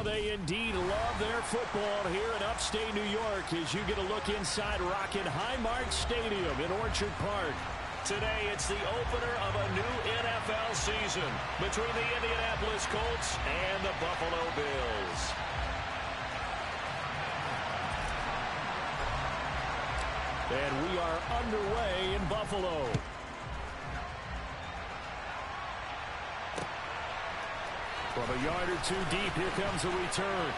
they indeed love their football here in upstate New York as you get a look inside Rocket Highmark Stadium in Orchard Park. Today, it's the opener of a new NFL season between the Indianapolis Colts and the Buffalo Bills. And we are underway in Buffalo. From a yard or two deep, here comes a return.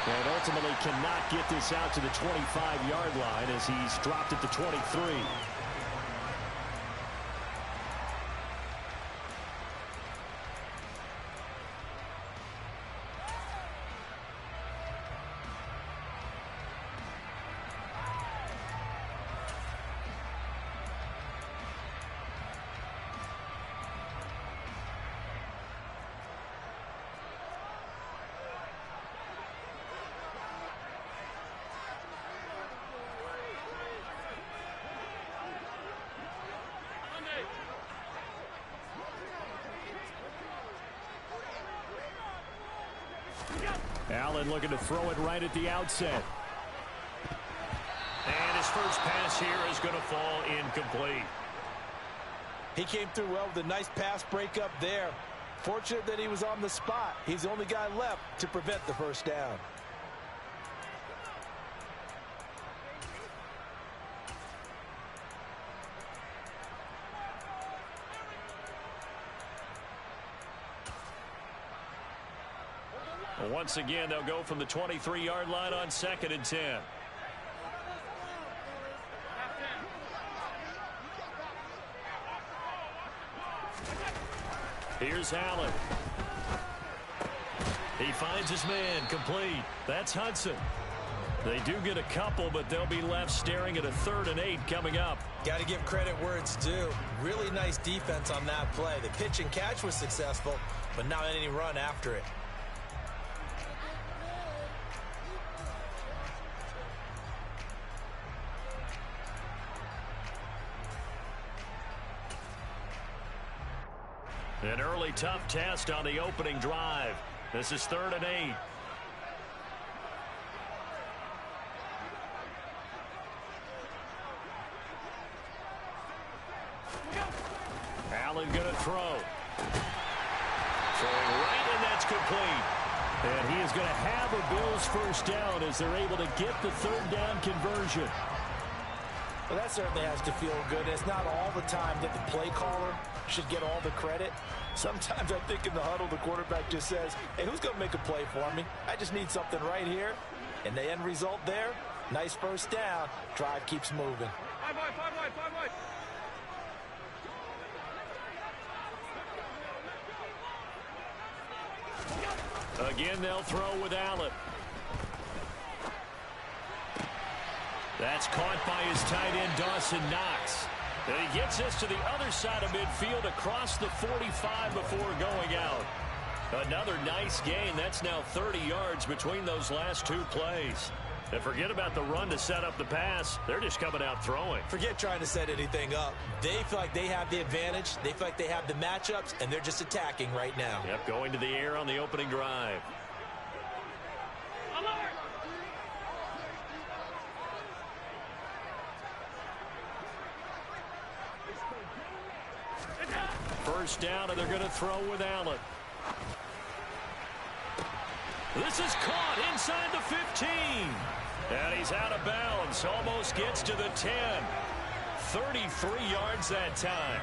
And ultimately cannot get this out to the 25-yard line as he's dropped at the 23. Allen looking to throw it right at the outset. And his first pass here is going to fall incomplete. He came through well with a nice pass breakup there. Fortunate that he was on the spot. He's the only guy left to prevent the first down. Once again, they'll go from the 23-yard line on 2nd and 10. Here's Allen. He finds his man, complete. That's Hudson. They do get a couple, but they'll be left staring at a 3rd and 8 coming up. Got to give credit where it's due. Really nice defense on that play. The pitch and catch was successful, but not any run after it. An early tough test on the opening drive. This is 3rd and 8. Allen going to throw. Throwing right, and that's complete. And he is going to have a Bills first down as they're able to get the 3rd down conversion. Well, that certainly has to feel good. It's not all the time that the play caller should get all the credit. Sometimes I think in the huddle, the quarterback just says, hey, who's going to make a play for me? I just need something right here. And the end result there, nice first down. Drive keeps moving. 5 wide, 5 wide, 5 wide. Again, they'll throw with Allen. That's caught by his tight end, Dawson Knox. And he gets this to the other side of midfield across the 45 before going out. Another nice gain. That's now 30 yards between those last two plays. And forget about the run to set up the pass. They're just coming out throwing. Forget trying to set anything up. They feel like they have the advantage. They feel like they have the matchups, and they're just attacking right now. Yep, going to the air on the opening drive. First down, and they're going to throw with Allen. This is caught inside the 15. And he's out of bounds. Almost gets to the 10. 33 yards that time.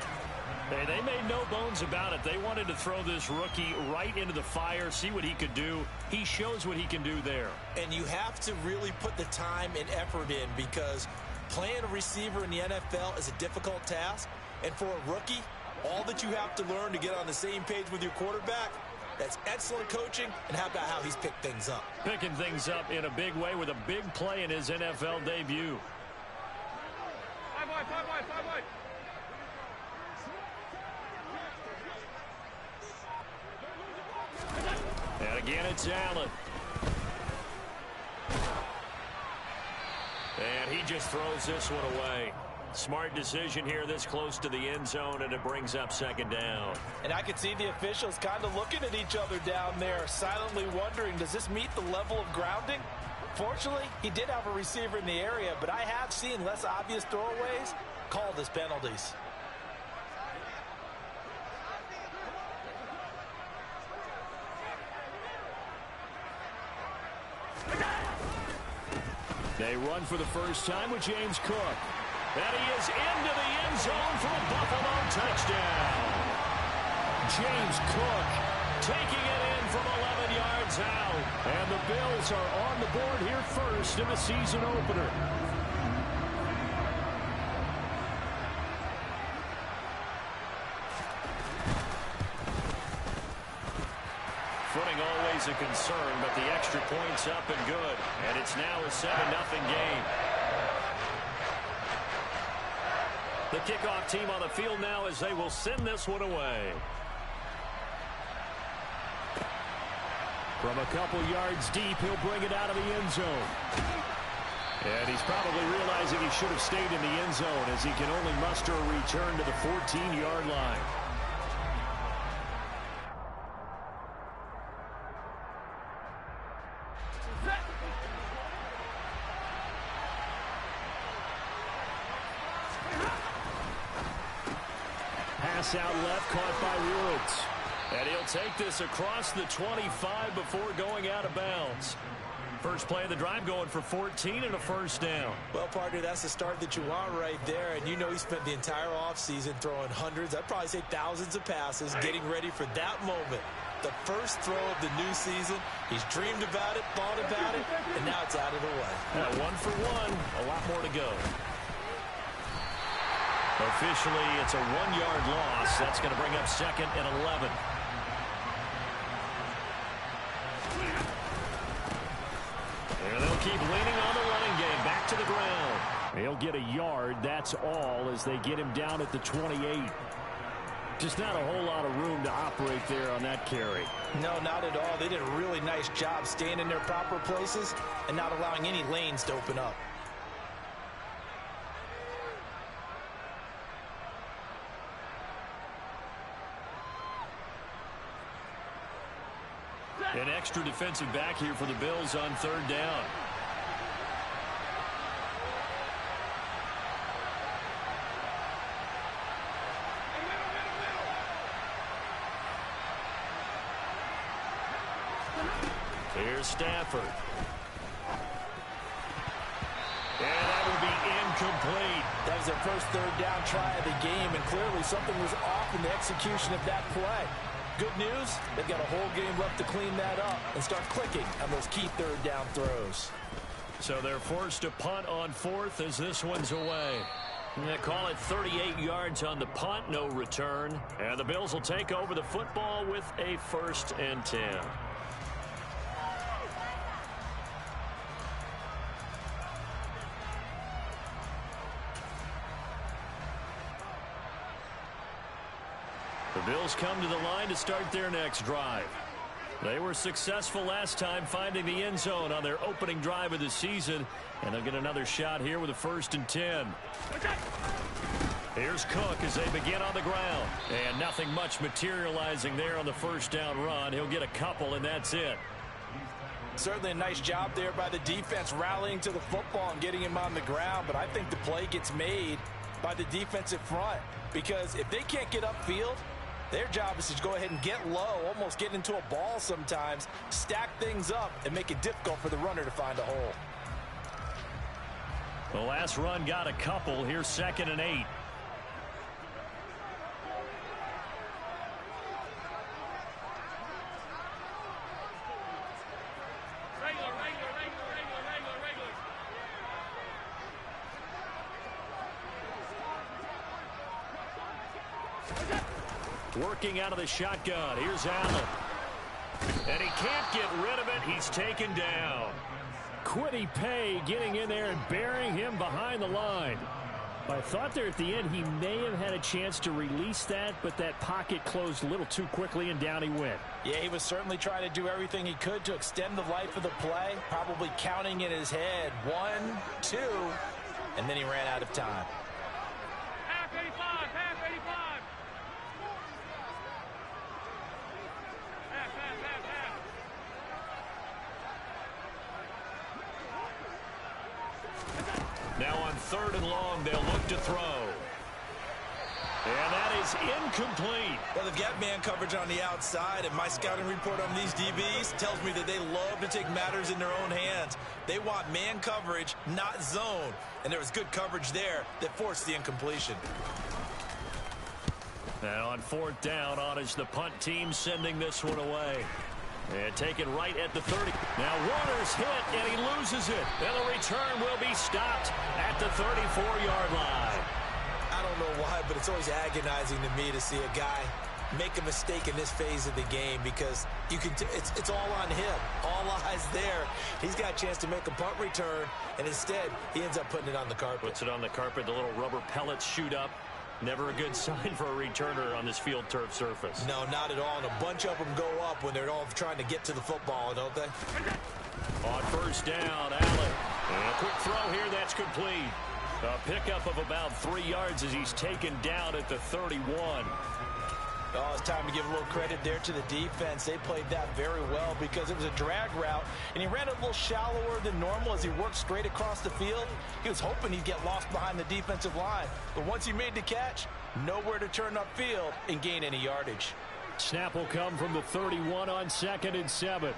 Hey, they made no bones about it. They wanted to throw this rookie right into the fire, see what he could do. He shows what he can do there. And you have to really put the time and effort in, because playing a receiver in the NFL is a difficult task. And for a rookie, all that you have to learn to get on the same page with your quarterback, that's excellent coaching. And how about how he's picked things up? Picking things up in a big way with a big play in his NFL debut. 5 wide, 5 wide, 5 wide. And again, it's Allen. And he just throws this one away. Smart decision here this close to the end zone, and it brings up second down. And I could see the officials kind of looking at each other down there, silently wondering, does this meet the level of grounding? Fortunately, he did have a receiver in the area, but I have seen less obvious throwaways called as penalties. They run for the first time with James Cook. And he is into the end zone for a Buffalo touchdown. James Cook taking it in from 11 yards out. And the Bills are on the board here first in the season opener. Footing always a concern, but the extra point's up and good. And it's now a 7-0 game. The kickoff team on the field now as they will send this one away. From a couple yards deep, he'll bring it out of the end zone. And he's probably realizing he should have stayed in the end zone as he can only muster a return to the 14-yard line. Pass out left, caught by Woods. And he'll take this across the 25 before going out of bounds. First play of the drive going for 14 and a first down. Well, partner, that's the start that you want right there. And you know he spent the entire offseason throwing hundreds, I'd probably say thousands of passes, getting ready for that moment. The first throw of the new season. He's dreamed about it, thought about it, and now it's out of the way. One for one, a lot more to go. Officially, it's a 1-yard loss. That's going to bring up second and 11. And they'll keep leaning on the running game. Back to the ground. He'll get a yard. That's all as they get him down at the 28. Just not a whole lot of room to operate there on that carry. No, not at all. They did a really nice job staying in their proper places and not allowing any lanes to open up. An extra defensive back here for the Bills on third down. Here's Stafford. And that will be incomplete. That was their first third down try of the game, and clearly something was off in the execution of that play. Good news, they've got a whole game left to clean that up and start clicking on those key third down throws. So they're forced to punt on fourth as this one's away. They call it 38 yards on the punt, no return. And the Bills will take over the football with a 1st and 10. The Bills come to the line to start their next drive. They were successful last time finding the end zone on their opening drive of the season, and they'll get another shot here with a 1st and 10. Here's Cook as they begin on the ground, and nothing much materializing there on the first down run. He'll get a couple, and that's it. Certainly a nice job there by the defense rallying to the football and getting him on the ground, but I think the play gets made by the defensive front, because if they can't get upfield, their job is to go ahead and get low, almost get into a ball sometimes, stack things up, and make it difficult for the runner to find a hole. The last run got a couple. Here's 2nd and 8. Working out of the shotgun. Here's Allen. And he can't get rid of it. He's taken down. Quiddy Pay getting in there and burying him behind the line. I thought there at the end he may have had a chance to release that, but that pocket closed a little too quickly and down he went. Yeah, he was certainly trying to do everything he could to extend the life of the play, probably counting in his head 1, 2, and then he ran out of time. 3rd and long. They'll look to throw. And that is incomplete. Well, they've got man coverage on the outside, and my scouting report on these DBs tells me that they love to take matters in their own hands. They want man coverage, not zone. And there was good coverage there that forced the incompletion. And on 4th down, on is the punt team sending this one away. And taken right at the 30. Now Warner's hit, and he loses it. And the return will be stopped at the 34-yard line. I don't know why, but it's always agonizing to me to see a guy make a mistake in this phase of the game, because you can it's all on him. All eyes there. He's got a chance to make a punt return, and instead he ends up putting it on the carpet. Puts it on the carpet. The little rubber pellets shoot up. Never a good sign for a returner on this field turf surface. No, not at all. And a bunch of them go up when they're all trying to get to the football, don't they? On 1st down, Allen. And a quick throw here. That's complete. A pickup of about 3 yards as he's taken down at the 31. Oh, it's time to give a little credit there to the defense. They played that very well because it was a drag route, and he ran a little shallower than normal as he worked straight across the field. He was hoping he'd get lost behind the defensive line, but once he made the catch, nowhere to turn upfield and gain any yardage. Snap will come from the 31 on 2nd and 7.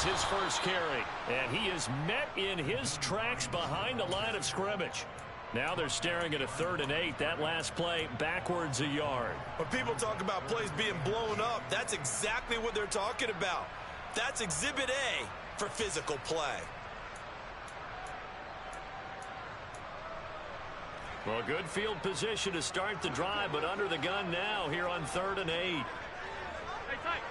His first carry, and he is met in his tracks behind the line of scrimmage. Now they're staring at a 3rd and 8. That last play backwards a yard. When people talk about plays being blown up, that's exactly what they're talking about. That's Exhibit A for physical play. Well, good field position to start the drive, but under the gun now here on 3rd and 8. Hey, tight.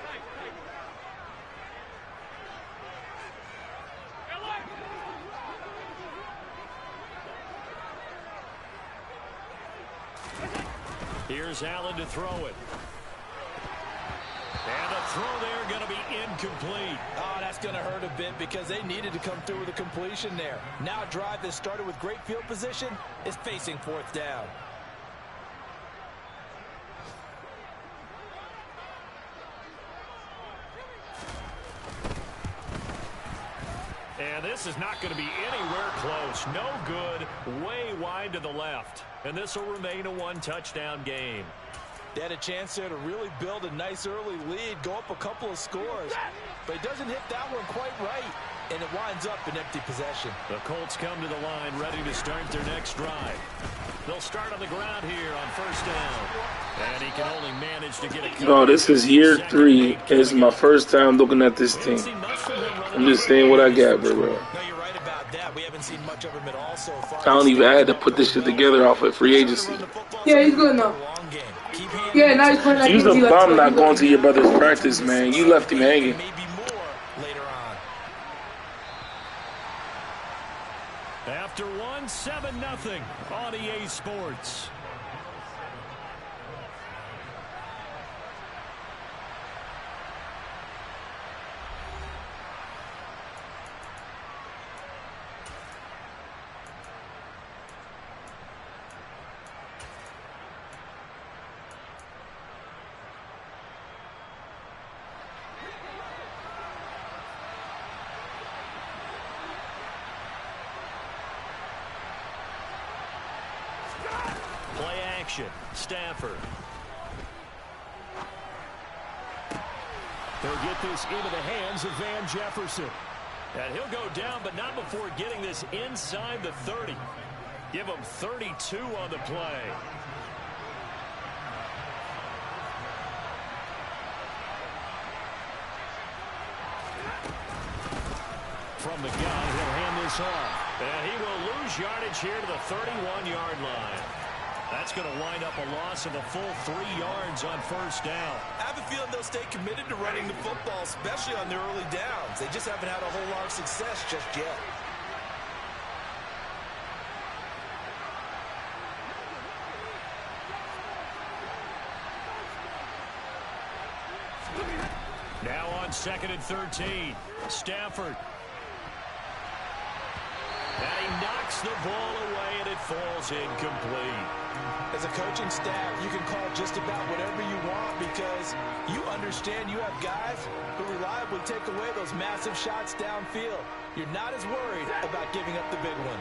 Here's Allen to throw it. And the throw there going to be incomplete. Oh, that's going to hurt a bit because they needed to come through with a completion there. Now a drive that started with great field position is facing 4th down. And this is not going to be anywhere close. No good. Way wide to the left. And this will remain a 1-touchdown game. They had a chance there to really build a nice early lead, go up a couple of scores. But he doesn't hit that one quite right, and it winds up an empty possession. The Colts come to the line ready to start their next drive. They'll start on the ground here on 1st down. And he can only manage to get a... Oh, this is year 3. It's my first time looking at this team. I'm just saying what I got, bro. No, you're right about that. We haven't seen much of him at all so far. I don't even have to put this shit together off of free agency. Yeah, he's good now. Yeah, now he's playing like You's a bum not going to your brother's practice, man. You left him hanging. Maybe more later on. After 1, 7-0 on EA Sports. Play action. Stafford. They'll get this into the hands of Van Jefferson. And he'll go down, but not before getting this inside the 30. Give him 32 on the play. From the gun, he'll hand this off. And he will lose yardage here to the 31-yard line. That's going to wind up a loss of a full 3 yards on 1st down. I have a feeling they'll stay committed to running the football, especially on their early downs. They just haven't had a whole lot of success just yet. Now on 2nd and 13. Stafford. And he knocks the ball away, and it falls incomplete. As a coaching staff, you can call just about whatever you want because you understand you have guys who reliably take away those massive shots downfield. You're not as worried about giving up the big one.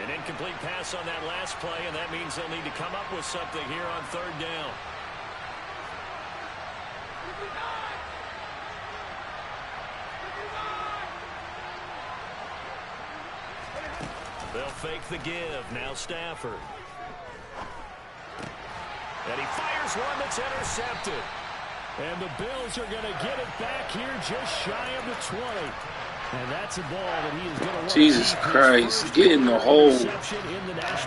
An incomplete pass on that last play, and that means they'll need to come up with something here on third down. They'll fake the give. Now Stafford. And he fires one that's intercepted. And the Bills are going to get it back here just shy of the 20. And that's a ball that he is going to Jesus Christ, get in the hole.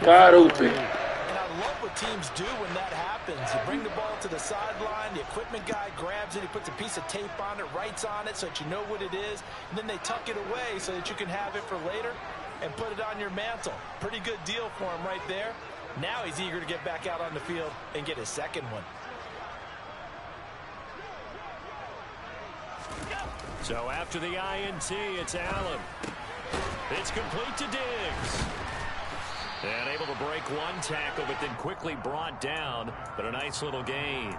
Wide open. And I love what teams do when that happens. You bring the ball to the sideline, the equipment guy grabs it, he puts a piece of tape on it, writes on it so that you know what it is, and then they tuck it away so that you can have it for later and put it on your mantle. Pretty good deal for him right there. Now he's eager to get back out on the field and get his second one. So after the INT, it's Allen. It's complete to Diggs. And able to break one tackle, but then quickly brought down. But a nice little gain.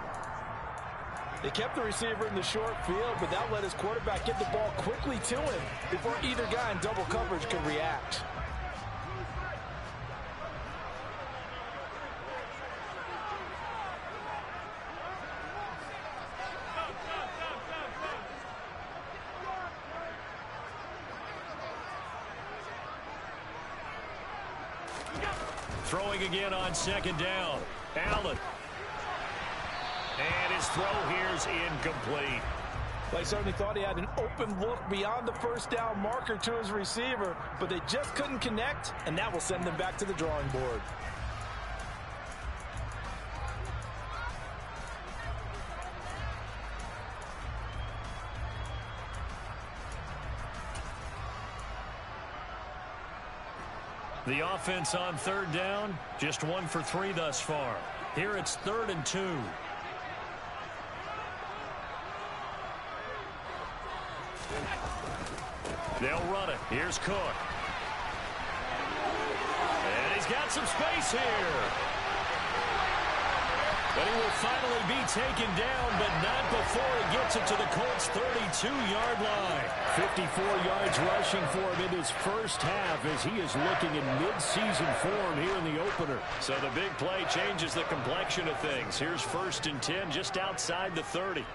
They kept the receiver in the short field, but that let his quarterback get the ball quickly to him before either guy in double coverage could react. Throwing again on second down. Allen. And his throw here's incomplete. They certainly thought he had an open look beyond the first down marker to his receiver, but they just couldn't connect, and that will send them back to the drawing board. The offense on third down, just 1 for 3 thus far. Here it's 3rd and 2. They'll run it. Here's Cook. And he's got some space here. But he will finally be taken down, but not before he gets it to the Colts' 32-yard line. 54 yards rushing for him in his first half as he is looking in mid-season form here in the opener. So the big play changes the complexion of things. Here's 1st and 10 just outside the 30.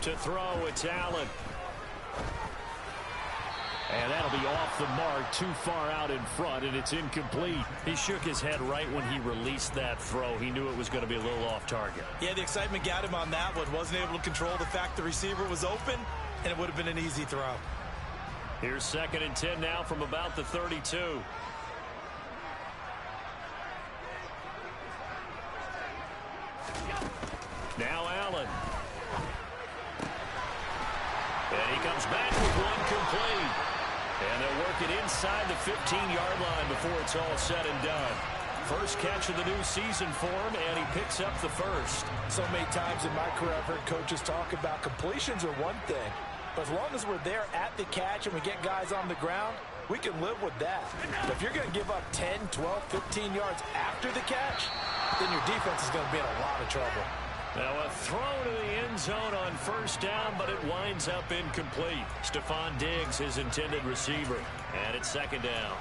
To throw, it's Allen. And that'll be off the mark, too far out in front, and it's incomplete. He shook his head right when he released that throw. He knew it was going to be a little off target. Yeah, the excitement got him on that one. Wasn't able to control the fact the receiver was open, and it would have been an easy throw. Here's 2nd and 10 now from about the 32. Now Allen. And he comes back with one complete. And they'll work it inside the 15-yard line before it's all said and done. First catch of the new season for him, and he picks up the first. So many times in my career I've heard coaches talk about completions are one thing, but as long as we're there at the catch and we get guys on the ground, we can live with that. But if you're going to give up 10, 12, 15 yards after the catch, then your defense is going to be in a lot of trouble. Now a throw to the end zone on first down, but it winds up incomplete. Stephon Diggs, his intended receiver. And it's 2nd down.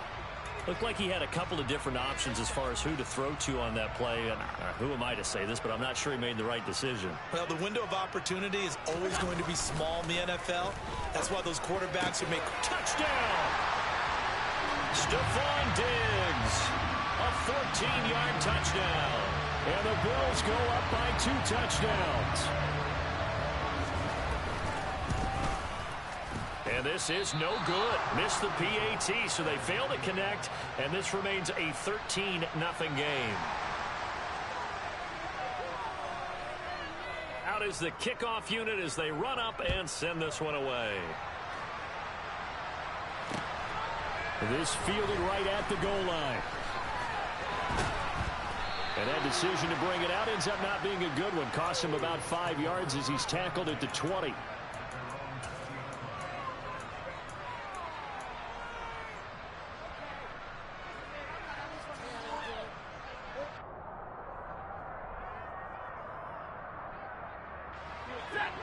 Looked like he had a couple of different options as far as who to throw to on that play. And who am I to say this, but I'm not sure he made the right decision. Well, the window of opportunity is always going to be small in the NFL. That's why those quarterbacks who make touchdown. Stephon Diggs, a 14-yard touchdown. And the Bills go up by 2 touchdowns. And this is no good. Missed the PAT, so they fail to connect, and this remains a 13-0 game. Out is the kickoff unit as they run up and send this one away. This fielded right at the goal line. And that decision to bring it out ends up not being a good one. Costs him about 5 yards as he's tackled at the 20.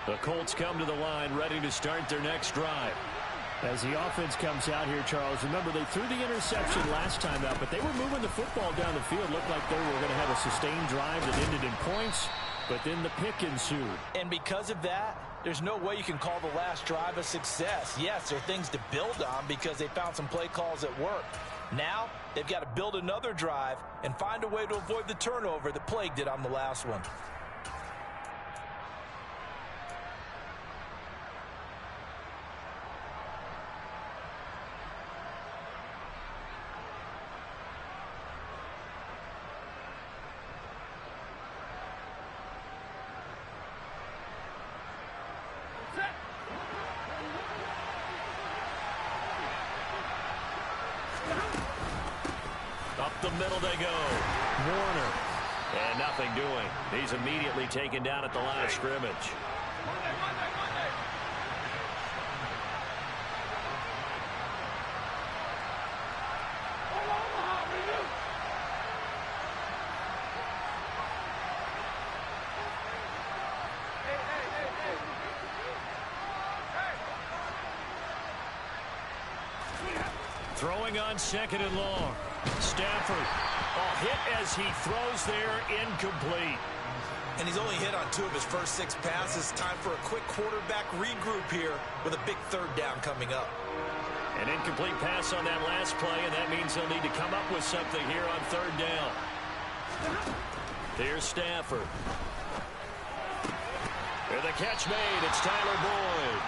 The Colts come to the line, ready to start their next drive. As the offense comes out here, Charles, remember they threw the interception last time out, but they were moving the football down the field. Looked like they were going to have a sustained drive that ended in points, but then the pick ensued. And because of that, there's no way you can call the last drive a success. Yes, there are things to build on because they found some play calls that work. Now, they've got to build another drive and find a way to avoid the turnover that plagued it on the last one. Up the middle they go. Warner. And nothing doing. He's immediately taken down at the line of scrimmage. Throwing on 2nd and long. Stafford. Hit as he throws there, incomplete. And he's only hit on 2 of his first 6 passes. Time for a quick quarterback regroup here with a big 3rd down coming up. An incomplete pass on that last play, and that means they'll need to come up with something here on 3rd down. Here's Stafford. And the catch made. It's Tyler Boyd.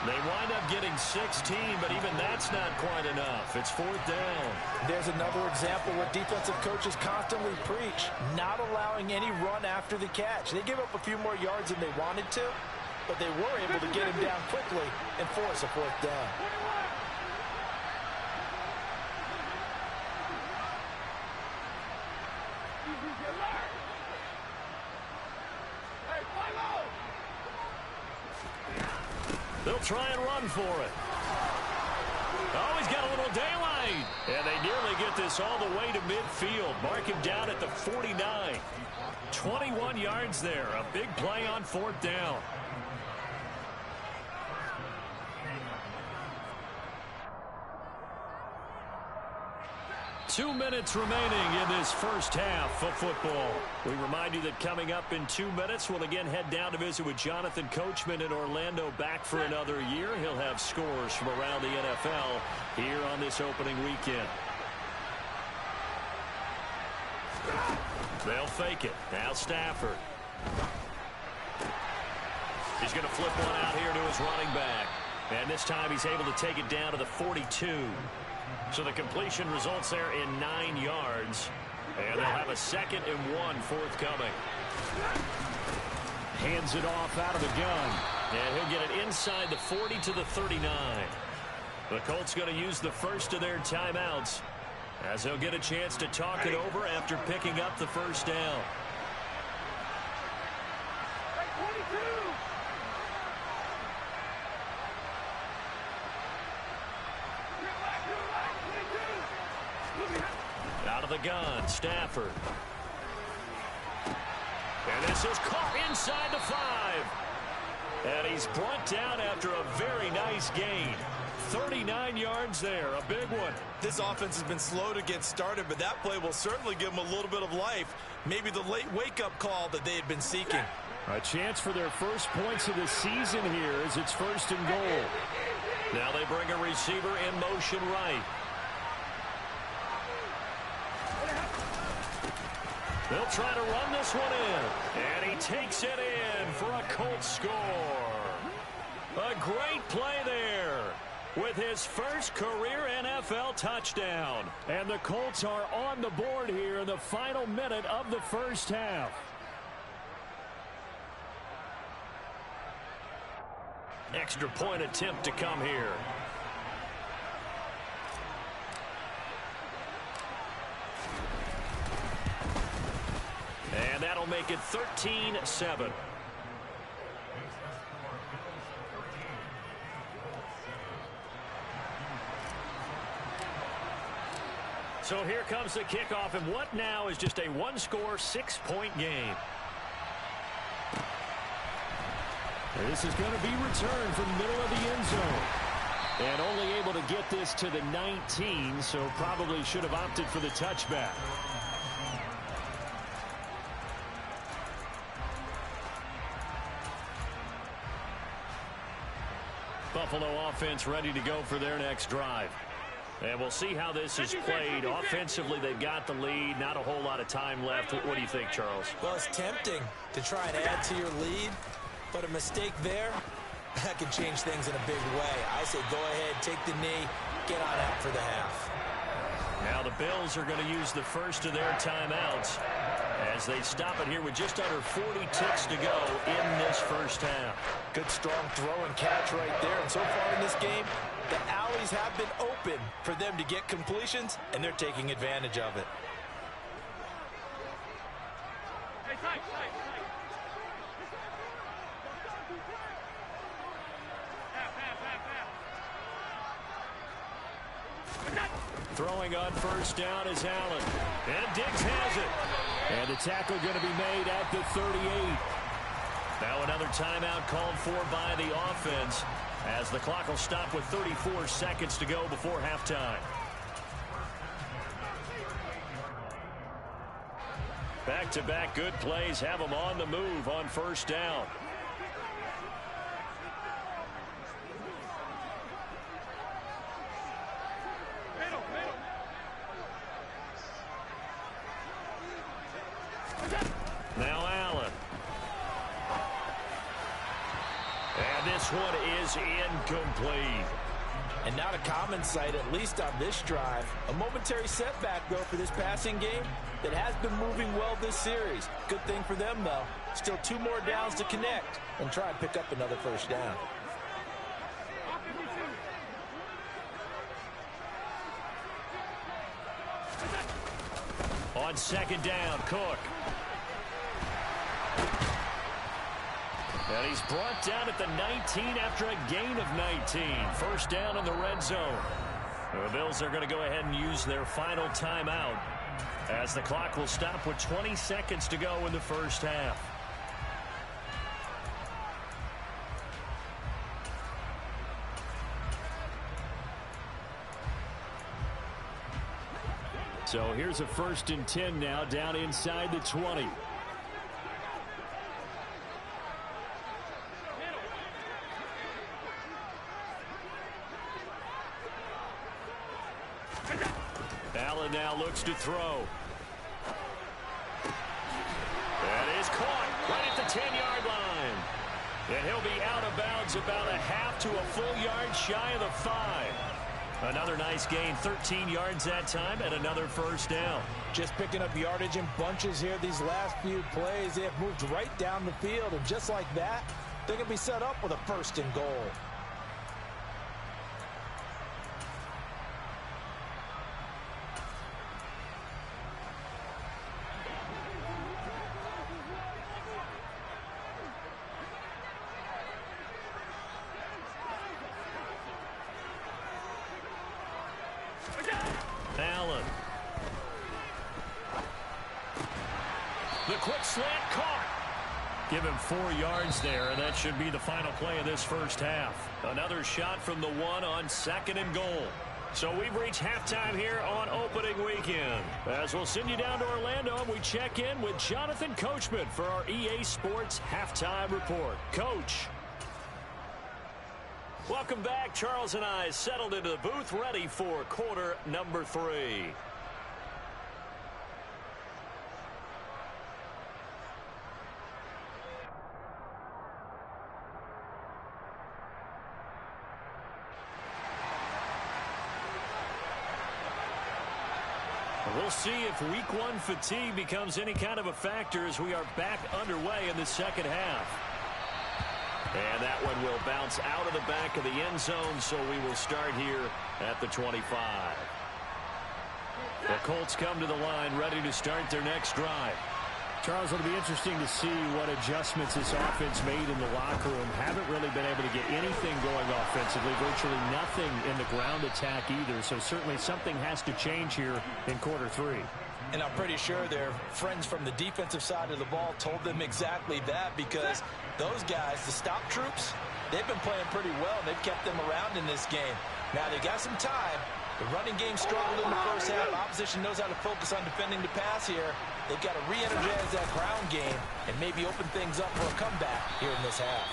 They wind up getting 16, but even that's not quite enough. It's 4th down. There's another example where defensive coaches constantly preach, not allowing any run after the catch. They gave up a few more yards than they wanted to, but they were able to get him down quickly and force a 4th down. They'll try and run for it. Oh, he's got a little daylight. And they nearly get this all the way to midfield. Mark him down at the 49. 21 yards there. A big play on 4th down. Two minutes remaining in this first half of football. We remind you that coming up in 2 minutes, we'll again head down to visit with Jonathan Coachman in Orlando, back for another year. He'll have scores from around the NFL here on this opening weekend. They'll fake it. Now Stafford. He's going to flip one out here to his running back. And this time he's able to take it down to the 42. So the completion results there in 9 yards. And they'll have a 2nd and 1 forthcoming. Hands it off out of the gun. And he'll get it inside the 40 to the 39. The Colts going to use the first of their timeouts, as they'll get a chance to talk it over after picking up the first down. Out of the gun, Stafford. And this is caught inside the 5. And he's brought down after a very nice gain. 39 yards there, a big one. This offense has been slow to get started, but that play will certainly give them a little bit of life. Maybe the late wake-up call that they had been seeking. A chance for their first points of the season here as it's 1st and goal. Now they bring a receiver in motion right. They'll try to run this one in. And he takes it in for a Colts score. A great play there with his first career NFL touchdown. And the Colts are on the board here in the final minute of the first half. Extra point attempt to come here. make it 13-7. So here comes the kickoff, and what now is just a one-score, 6-point game. This is going to be returned from the middle of the end zone. And only able to get this to the 19, so probably should have opted for the touchback. Buffalo offense ready to go for their next drive. And we'll see how this is played. Offensively, they've got the lead. Not a whole lot of time left. What do you think, Charles? Well, it's tempting to try and add to your lead, but a mistake there, that could change things in a big way. I say go ahead, take the knee, get on out for the half. Now the Bills are going to use the first of their timeouts as they stop it here with just under 40 ticks to go in this first half. Good strong throw and catch right there. And so far in this game, the alleys have been open for them to get completions, and they're taking advantage of it. Throwing on first down is Allen. And Diggs has it. And the tackle going to be made at the 38. Now another timeout called for by the offense as the clock will stop with 34 seconds to go before halftime. Back-to-back good plays have them on the move on first down. Now Allen. And this one is incomplete. And not a common sight, at least on this drive. A momentary setback, though, for this passing game that has been moving well this series. Good thing for them, though. Still 2 more downs to connect and try and pick up another first down. On second down, Cook. And he's brought down at the 19 after a gain of 19. First down in the red zone. The Bills are going to go ahead and use their final timeout as the clock will stop with 20 seconds to go in the first half. So here's a 1st and 10 now down inside the 20. Allen now looks to throw. That is caught right at the 10-yard line. And he'll be out of bounds about a half to a full yard shy of the 5. Another nice gain, 13 yards that time, and another first down. Just picking up yardage in bunches here these last few plays. They have moved right down the field, and just like that, they can be set up with a 1st and goal. Allen. The quick slant caught. Give him 4 yards there, and that should be the final play of this first half. Another shot from the 1 on 2nd and goal. So we've reached halftime here on opening weekend. As we'll send you down to Orlando, and we check in with Jonathan Coachman for our EA Sports Halftime Report. Coach. Welcome back. Charles and I settled into the booth ready for quarter number 3. We'll see if week 1 fatigue becomes any kind of a factor as we are back underway in the second half. And that one will bounce out of the back of the end zone, so we will start here at the 25. The Colts come to the line ready to start their next drive. Charles, it'll be interesting to see what adjustments this offense made in the locker room. Haven't really been able to get anything going offensively, virtually nothing in the ground attack either. So certainly something has to change here in quarter three. And I'm pretty sure their friends from the defensive side of the ball told them exactly that, because those guys, the stop troops, they've been playing pretty well. They've kept them around in this game. Now they got some time. The running game struggled in the first half. Opposition knows how to focus on defending the pass here. They've got to re-energize that ground game and maybe open things up for a comeback here in this half.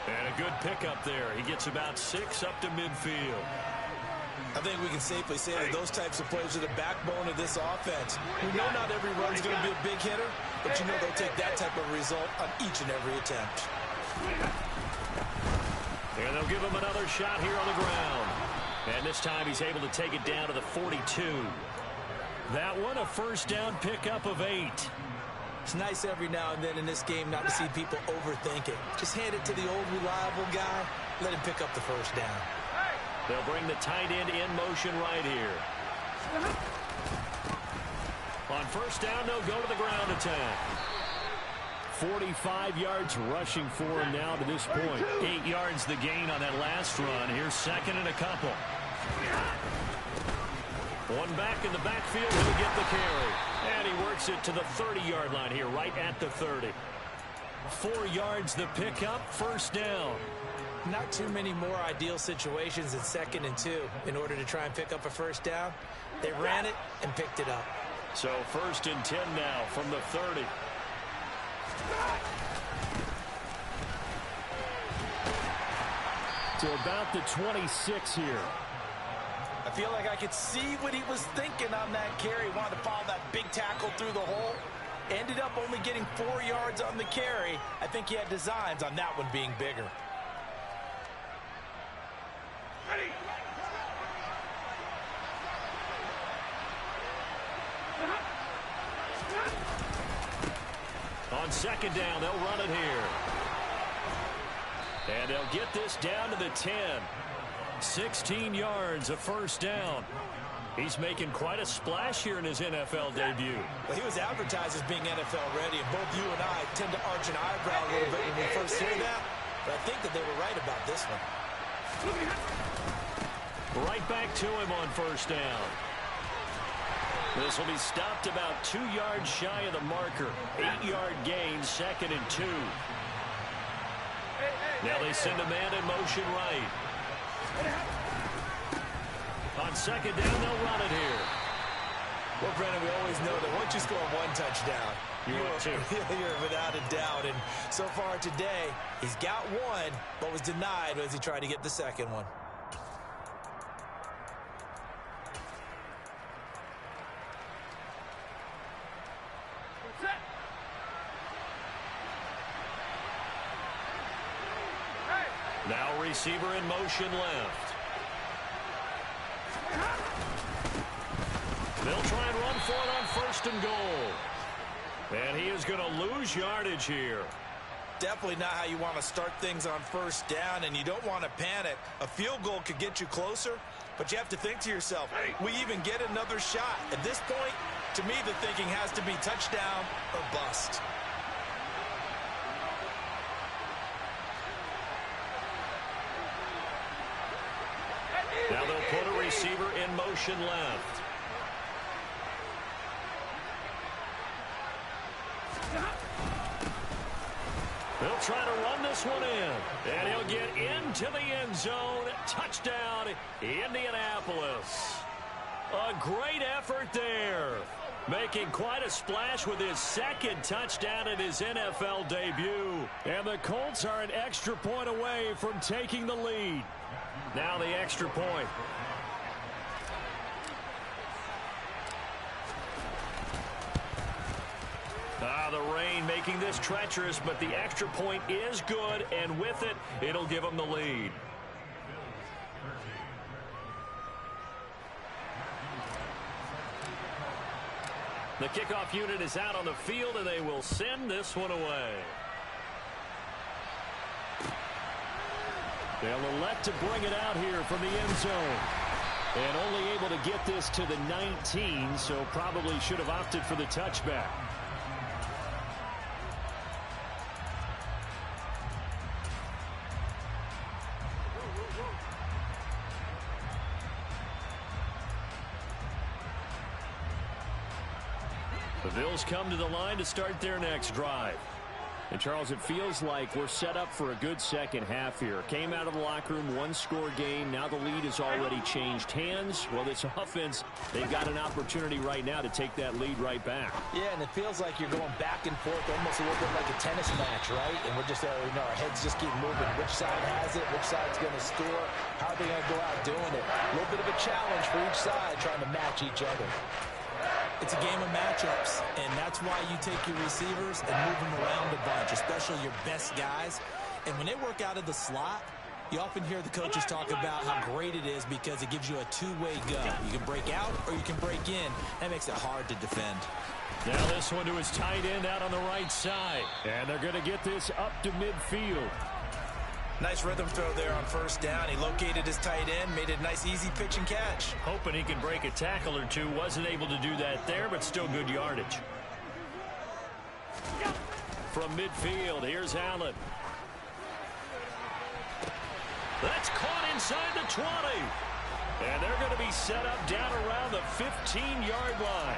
And a good pickup there. He gets about 6 up to midfield. I think we can safely say that those types of plays are the backbone of this offense. We know not every run's going to be a big hitter, but you know they'll take that type of result on each and every attempt. And they'll give him another shot here on the ground. And this time he's able to take it down to the 42. That one, a first down pickup of 8. It's nice every now and then in this game not to see people overthink it. Just hand it to the old reliable guy. Let him pick up the first down. They'll bring the tight end in motion right here. On first down, they'll go to the ground attack. 45 yards rushing for him now to this point. 8 yards the gain on that last run. Here's second and a couple. One back in the backfield. He'll get the carry. And he works it to the 30-yard line here, right at the 30. 4 yards the pickup, first down. Not too many more ideal situations in 2nd and 2 in order to try and pick up a first down. They ran it and picked it up. So 1st and 10 now from the 30. To about the 26 here. I feel like I could see what he was thinking on that carry. Wanted to follow that big tackle through the hole. Ended up only getting 4 yards on the carry. I think he had designs on that one being bigger. On second down, they'll run it here. And they'll get this down to the 10. 16 yards, a first down. He's making quite a splash here in his NFL debut. Well, he was advertised as being NFL ready, and both you and I tend to arch an eyebrow a little bit when we first hear that. But I think that they were right about this one. Right back to him on first down. This will be stopped about 2 yards shy of the marker. 8-yard gain, 2nd and 2. Now they send a man in motion right. On second down, they'll run it here. Well, Brennan, we always know that once you score one touchdown, you're without a doubt. And so far today, he's got one, but was denied as he tried to get the second one. Now receiver in motion left. They'll try and run for it on 1st and goal. And he is going to lose yardage here. Definitely not how you want to start things on first down, and you don't want to panic. A field goal could get you closer, but you have to think to yourself, we even get another shot. At this point, to me, the thinking has to be touchdown or bust. Now they'll put a receiver in motion left. They'll try to run this one in. And he'll get into the end zone. Touchdown, Indianapolis. A great effort there. Making quite a splash with his 2nd touchdown in his NFL debut. And the Colts are an extra point away from taking the lead. Now the extra point. The rain making this treacherous, but the extra point is good, and with it, it'll give them the lead. The kickoff unit is out on the field, and they will send this one away. They'll elect to bring it out here from the end zone. And only able to get this to the 19, so probably should have opted for the touchback. The Bills come to the line to start their next drive. And, Charles, it feels like we're set up for a good second half here. Came out of the locker room, one-score game. Now the lead has already changed hands. Well, this offense, they've got an opportunity right now to take that lead right back. Yeah, and it feels like you're going back and forth, almost a little bit like a tennis match, right? And we're just, our heads just keep moving. Which side has it? Which side's going to score? How are they going to go out doing it? A little bit of a challenge for each side, trying to match each other. It's a game of matchups, and that's why you take your receivers and move them around a bunch, especially your best guys. And when they work out of the slot, you often hear the coaches talk about how great it is because it gives you a two-way go. You can break out or you can break in. That makes it hard to defend. Now this one to his tight end out on the right side. And they're going to get this up to midfield. Nice rhythm throw there on first down. He located his tight end, made it a nice easy pitch and catch. Hoping he could break a tackle or two. Wasn't able to do that there, but still good yardage. From midfield, here's Allen. That's caught inside the 20. And they're going to be set up down around the 15-yard line.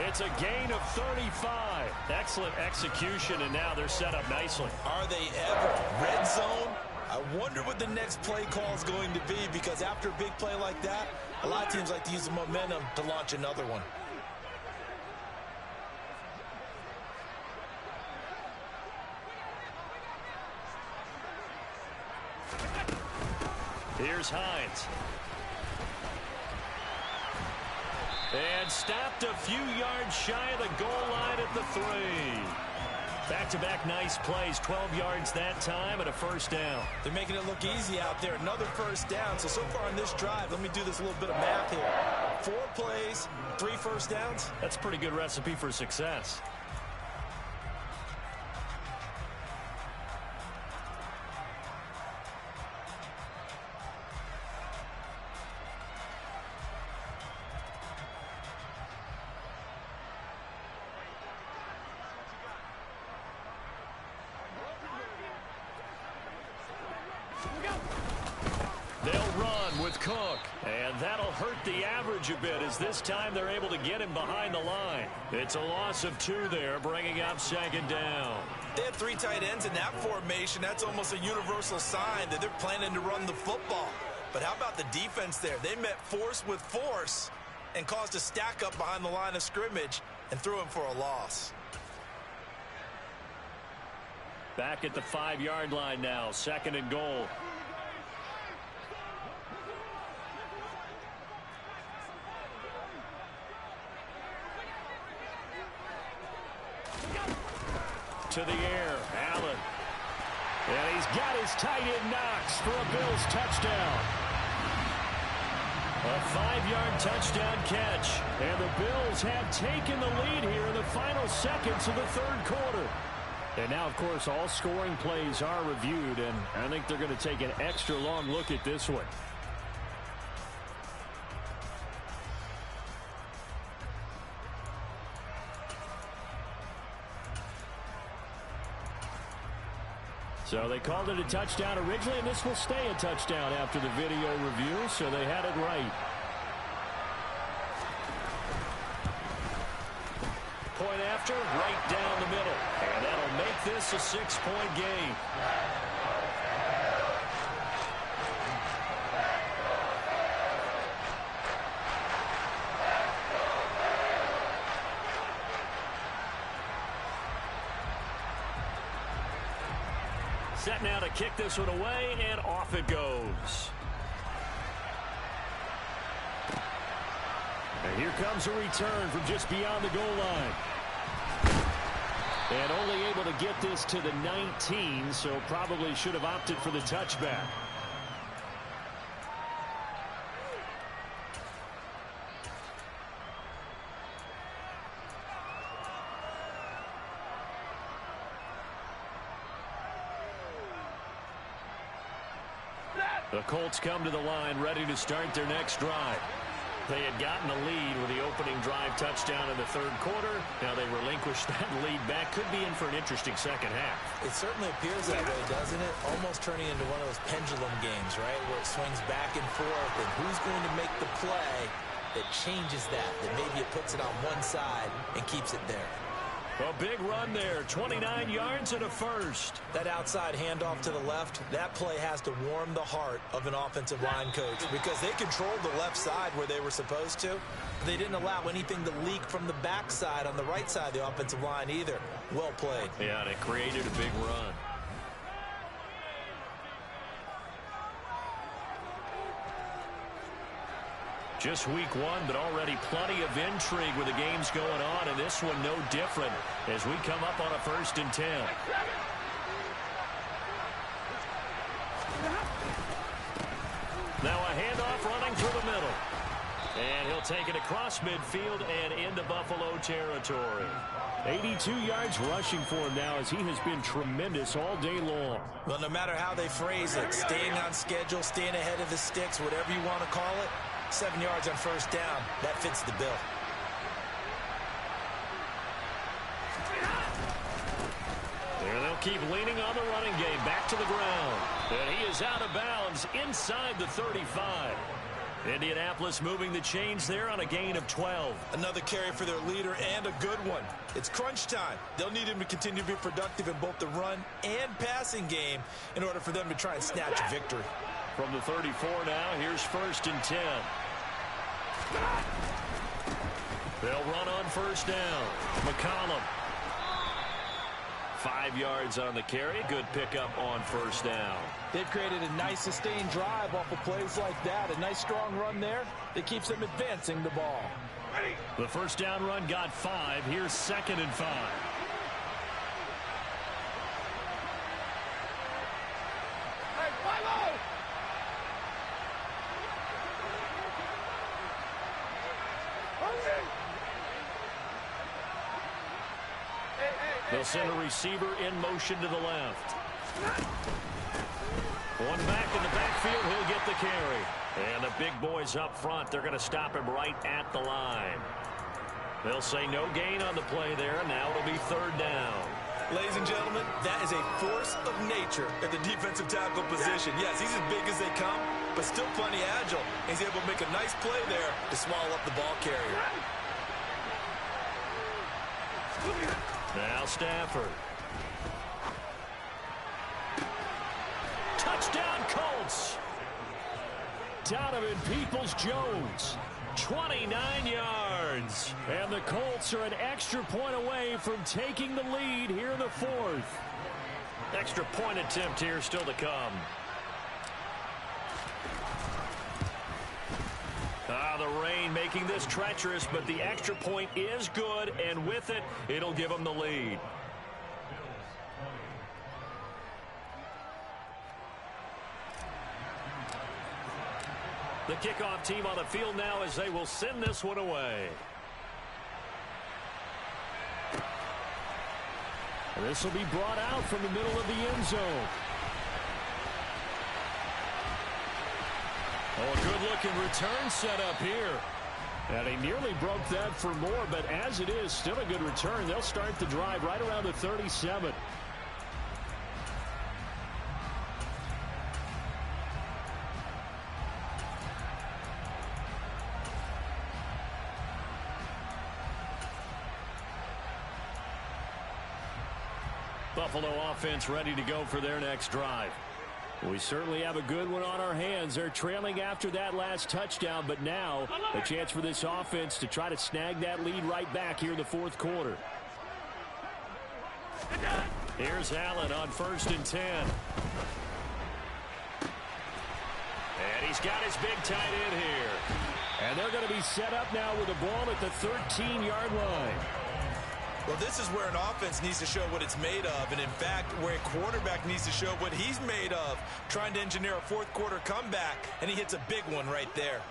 It's a gain of 35. Excellent execution, and now they're set up nicely. Are they ever? Red zone? I wonder what the next play call is going to be, because after a big play like that, a lot of teams like to use the momentum to launch another one. Here's Hines. And stopped a few yards shy of the goal line at the 3. Back-to-back nice plays, 12 yards that time and a first down. They're making it look easy out there. Another first down. So far on this drive, let me do this little bit of math here. 4 plays, 3 first downs. That's a pretty good recipe for success. A bit as this time they're able to get him behind the line. It's a loss of 2 there, bringing up second down. They had 3 tight ends in that formation. That's almost a universal sign that they're planning to run the football. But how about the defense there? They met force with force and caused a stack up behind the line of scrimmage and threw him for a loss. Back at the 5-yard line now, 2nd and goal. To the air, Allen. And he's got his tight end Knox for a Bills touchdown. A 5-yard touchdown catch. And the Bills have taken the lead here in the final seconds of the 3rd quarter. And now, of course, all scoring plays are reviewed, and I think they're going to take an extra long look at this one. So they called it a touchdown originally, and this will stay a touchdown after the video review, so they had it right. Point after, right down the middle. And that'll make this a 6-point game. Set now to kick this one away, and off it goes. And here comes a return from just beyond the goal line. And only able to get this to the 19, so probably should have opted for the touchback. The Colts come to the line, ready to start their next drive. They had gotten the lead with the opening drive touchdown in the 3rd quarter. Now they relinquished that lead back. Could be in for an interesting second half. It certainly appears that way, doesn't it? Almost turning into one of those pendulum games, right? Where it swings back and forth, and who's going to make the play that changes that maybe it puts it on one side and keeps it there. A big run there, 29 yards and a first. That outside handoff to the left, that play has to warm the heart of an offensive line coach because they controlled the left side where they were supposed to. They didn't allow anything to leak from the backside on the right side of the offensive line either. Well played. Yeah, and it created a big run. Just week one, but already plenty of intrigue with the games going on, and this one no different as we come up on a 1st and 10. Now a handoff running through the middle. And he'll take it across midfield and into Buffalo territory. 82 yards rushing for him now as he has been tremendous all day long. Well, no matter how they phrase it, staying on schedule, staying ahead of the sticks, whatever you want to call it, 7 yards on 1st down, that fits the bill. There they'll keep leaning on the running game, back to the ground. And he is out of bounds inside the 35. Indianapolis moving the chains there on a gain of 12. Another carry for their leader and a good one. It's crunch time. They'll need him to continue to be productive in both the run and passing game in order for them to try and snatch a victory. From the 34 now, here's 1st and 10. They'll run on 1st down. McCollum. 5 yards on the carry. Good pickup on 1st down. They've created a nice sustained drive off of plays like that. A nice strong run there that keeps them advancing the ball. The 1st down run got 5. Here's 2nd and 5. They'll send a receiver in motion to the left. One back in the backfield, he'll get the carry. And the big boys up front, they're going to stop him right at the line. They'll say no gain on the play there. Now it'll be 3rd down. Ladies and gentlemen, that is a force of nature at the defensive tackle position. Yes, he's as big as they come, but still plenty agile. He's able to make a nice play there to swallow up the ball carrier. Now Stafford. Touchdown Colts. Donovan Peoples-Jones. 29 yards. And the Colts are an extra point away from taking the lead here in the 4th. Extra point attempt here still to come. The rain making this treacherous, but the extra point is good, and with it, it'll give them the lead. The kickoff team on the field now as they will send this one away. And this will be brought out from the middle of the end zone. Oh, a good-looking return set up here. And he nearly broke that for more, but as it is, still a good return. They'll start the drive right around the 37. Buffalo offense ready to go for their next drive. We certainly have a good one on our hands. They're trailing after that last touchdown, but now a chance for this offense to try to snag that lead right back here in the 4th quarter. Here's Allen on 1st and 10. And he's got his big tight end here. And they're going to be set up now with the ball at the 13-yard line. Well, this is where an offense needs to show what it's made of, and in fact, where a quarterback needs to show what he's made of, trying to engineer a 4th quarter comeback, and he hits a big one right there.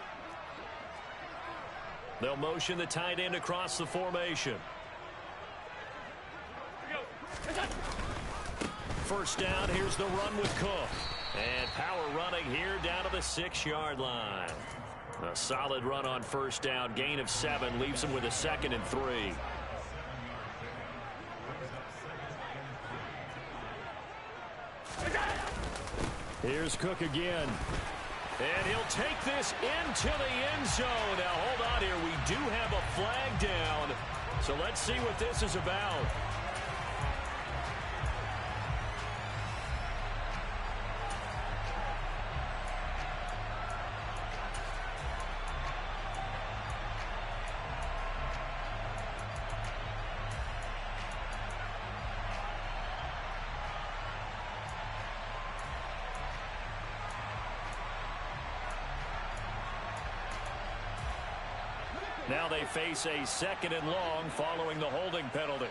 They'll motion the tight end across the formation. 1st down, here's the run with Cook. And power running here down to the 6-yard line. A solid run on 1st down, gain of 7, leaves him with a 2nd and 3. Here's Cook again. And he'll take this into the end zone. Now, hold on here. We do have a flag down. So let's see what this is about. Now they face a 2nd and long following the holding penalty.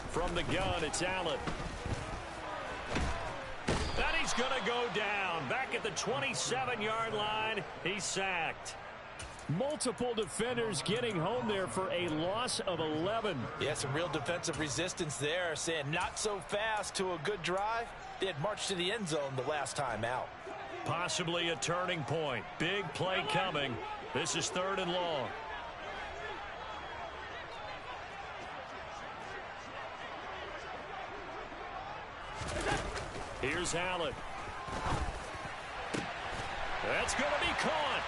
From the gun, it's Allen. And he's going to go down. Back at the 27-yard line, he's sacked. Multiple defenders getting home there for a loss of 11. Yeah, some real defensive resistance there, saying not so fast to a good drive. They had marched to the end zone the last time out. Possibly a turning point. Big play coming. This is 3rd and long. Here's Allen. That's going to be caught.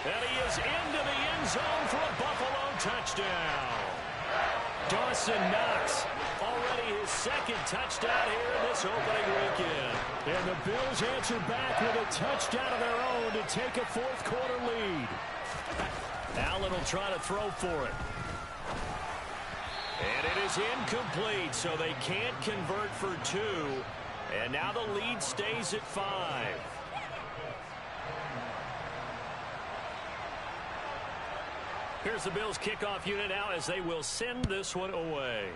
And he is into the end zone for a Buffalo touchdown. Dawson Knox, already his 2nd touchdown here in this opening weekend. And the Bills answer back with a touchdown of their own to take a 4th quarter lead. Allen will try to throw for it. And it is incomplete, so they can't convert for 2. And now the lead stays at 5. Here's the Bills kickoff unit now as they will send this one away.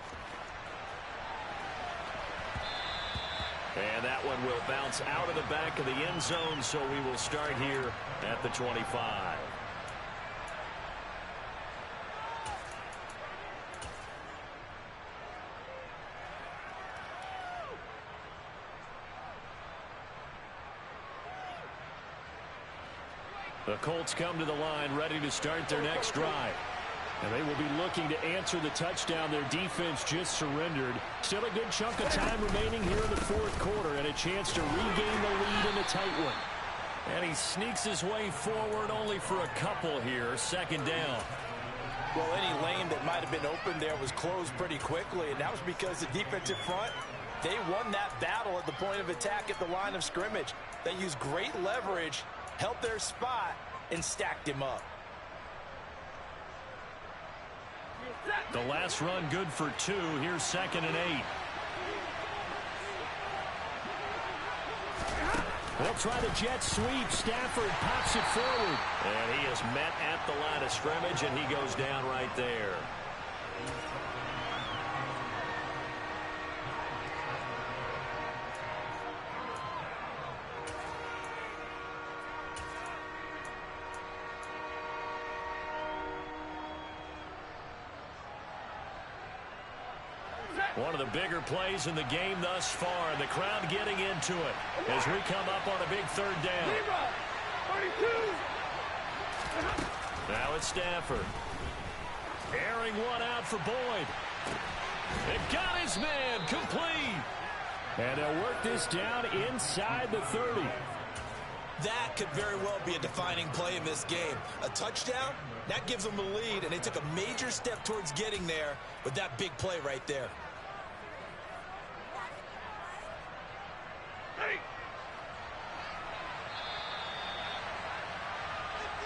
And that one will bounce out of the back of the end zone, so we will start here at the 25. The Colts come to the line ready to start their next drive. And they will be looking to answer the touchdown their defense just surrendered. Still a good chunk of time remaining here in the 4th quarter and a chance to regain the lead in a tight one. And he sneaks his way forward only for a couple here. 2nd down. Well, any lane that might have been open there was closed pretty quickly, and that was because the defensive front, they won that battle at the point of attack at the line of scrimmage. They used great leverage, held their spot, and stacked him up. The last run good for 2. Here's 2nd and 8. They'll try the jet sweep. Stafford pops it forward. And he is met at the line of scrimmage, and he goes down right there. One of the bigger plays in the game thus far, and the crowd getting into it as we come up on a big 3rd down. Now it's Stafford. Airing one out for Boyd. It got his man complete. And they'll work this down inside the 30. That could very well be a defining play in this game. A touchdown, that gives them the lead, and they took a major step towards getting there with that big play right there.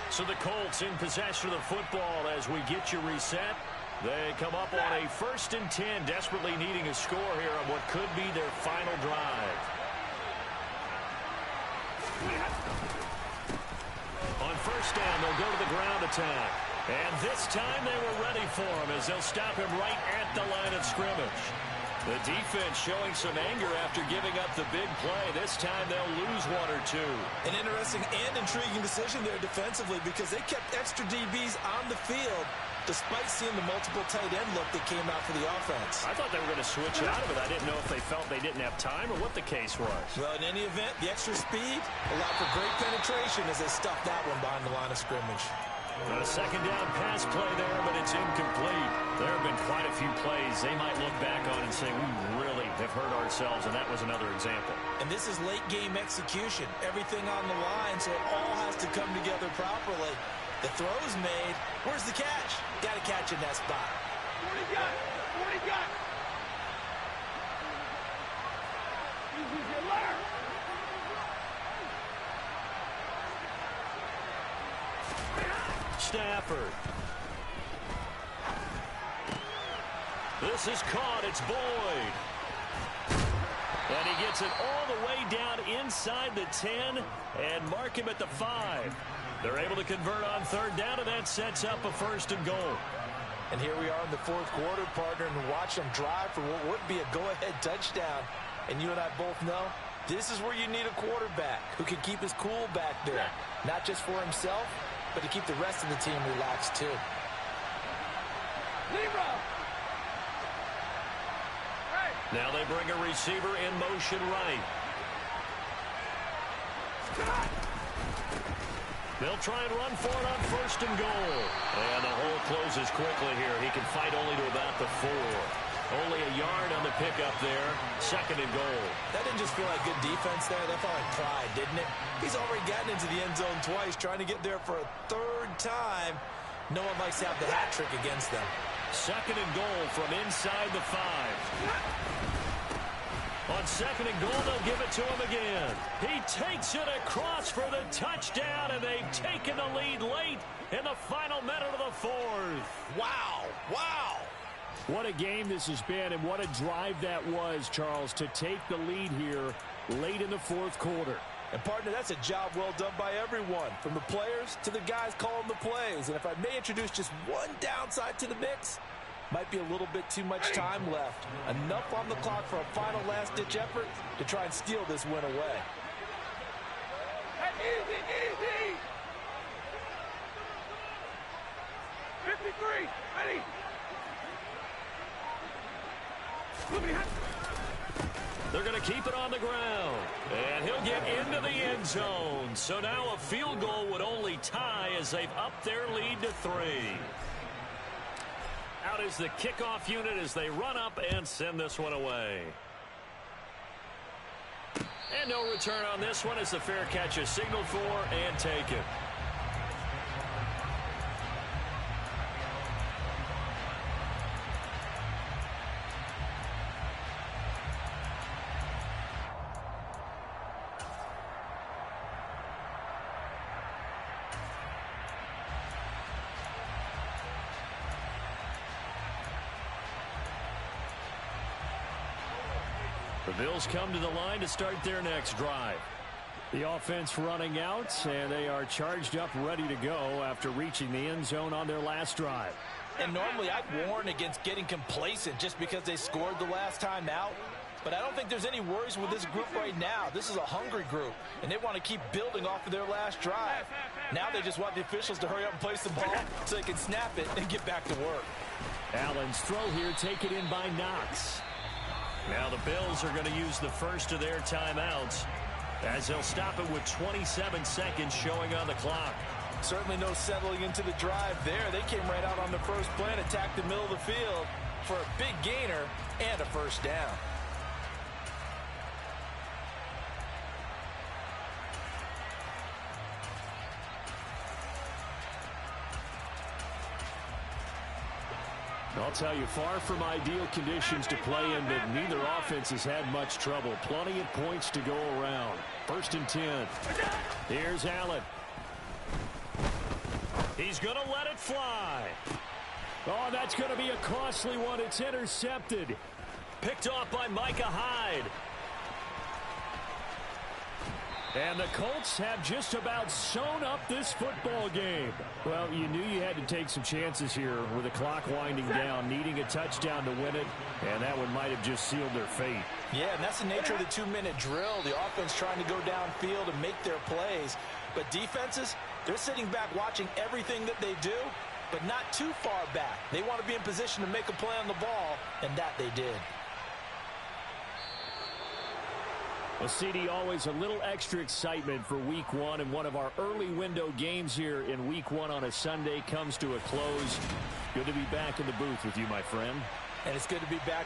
So the Colts in possession of the football as we get you reset. They come up on a 1st and 10, desperately needing a score here on what could be their final drive. On 1st down, they'll go to the ground attack. And this time they were ready for him as they'll stop him right at the line of scrimmage. The defense showing some anger after giving up the big play. This time they'll lose 1 or 2. An interesting and intriguing decision there defensively because they kept extra DBs on the field despite seeing the multiple tight end look that came out for the offense. I thought they were going to switch out of it. I didn't know if they felt they didn't have time or what the case was. Well, in any event, the extra speed allowed for great penetration as they stuffed that one behind the line of scrimmage. A second down pass play there, but it's incomplete. There have been quite a few plays they might look back on and say, we really have hurt ourselves, and that was another example. And this is late game execution. Everything on the line, so it all has to come together properly. The throw's made. Where's the catch? Got to catch in that spot. 40 got. 40 got. Stafford. This is caught. It's Boyd. And he gets it all the way down inside the 10 and mark him at the 5. They're able to convert on third down, and that sets up a 1st and goal. And here we are in the 4th quarter, partner, and watch them drive for what would be a go-ahead touchdown. And you and I both know this is where you need a quarterback who can keep his cool back there, not just for himself, but to keep the rest of the team relaxed too. Now they bring a receiver in motion right. They'll try and run for it on 1st and goal. And the hole closes quickly here. He can fight only to about the 4. Only a yard on the pickup there. 2nd and goal. That didn't just feel like good defense there. That felt like pride, didn't it? He's already gotten into the end zone twice, trying to get there for a 3rd time. No one likes to have the hat trick against them. 2nd and goal from inside the 5. On 2nd and goal, they'll give it to him again. He takes it across for the touchdown, and they've taken the lead late in the final minute of the 4th. Wow. Wow. What a game this has been, and what a drive that was, Charles, to take the lead here late in the 4th quarter. And, partner, that's a job well done by everyone, from the players to the guys calling the plays. And if I may introduce just one downside to the mix, might be a little bit too much time left. Enough on the clock for a final last-ditch effort to try and steal this win away. Easy, easy. 53, ready. They're going to keep it on the ground. And he'll get into the end zone. So now a field goal would only tie as they've upped their lead to 3. Out is the kickoff unit as they run up and send this one away. And no return on this one as the fair catch is signaled for and taken. The Bills come to the line to start their next drive. The offense running out, and they are charged up, ready to go after reaching the end zone on their last drive. And normally I'd warn against getting complacent just because they scored the last time out. But I don't think there's any worries with this group right now. This is a hungry group, and they want to keep building off of their last drive. Now they just want the officials to hurry up and place the ball so they can snap it and get back to work. Allen's throw here taken in by Knox. Now the Bills are going to use the first of their timeouts as they'll stop it with 27 seconds showing on the clock. Certainly no settling into the drive there. They came right out on the first play and attacked the middle of the field for a big gainer and a 1st down. I'll tell you, far from ideal conditions to play in, but neither offense has had much trouble. Plenty of points to go around. 1st and 10. Here's Allen. He's going to let it fly. Oh, that's going to be a costly one. It's intercepted. Picked off by Micah Hyde. And the Colts have just about sewn up this football game. Well, you knew you had to take some chances here with the clock winding down, needing a touchdown to win it, and that one might have just sealed their fate. Yeah, and that's the nature of the 2-minute drill. The offense trying to go downfield and make their plays. But defenses, they're sitting back watching everything that they do but not too far back. They want to be in position to make a play on the ball, and that they did. Well, CD, always a little extra excitement for Week 1, and one of our early window games here in Week 1 on a Sunday comes to a close. Good to be back in the booth with you, my friend. And it's good to be back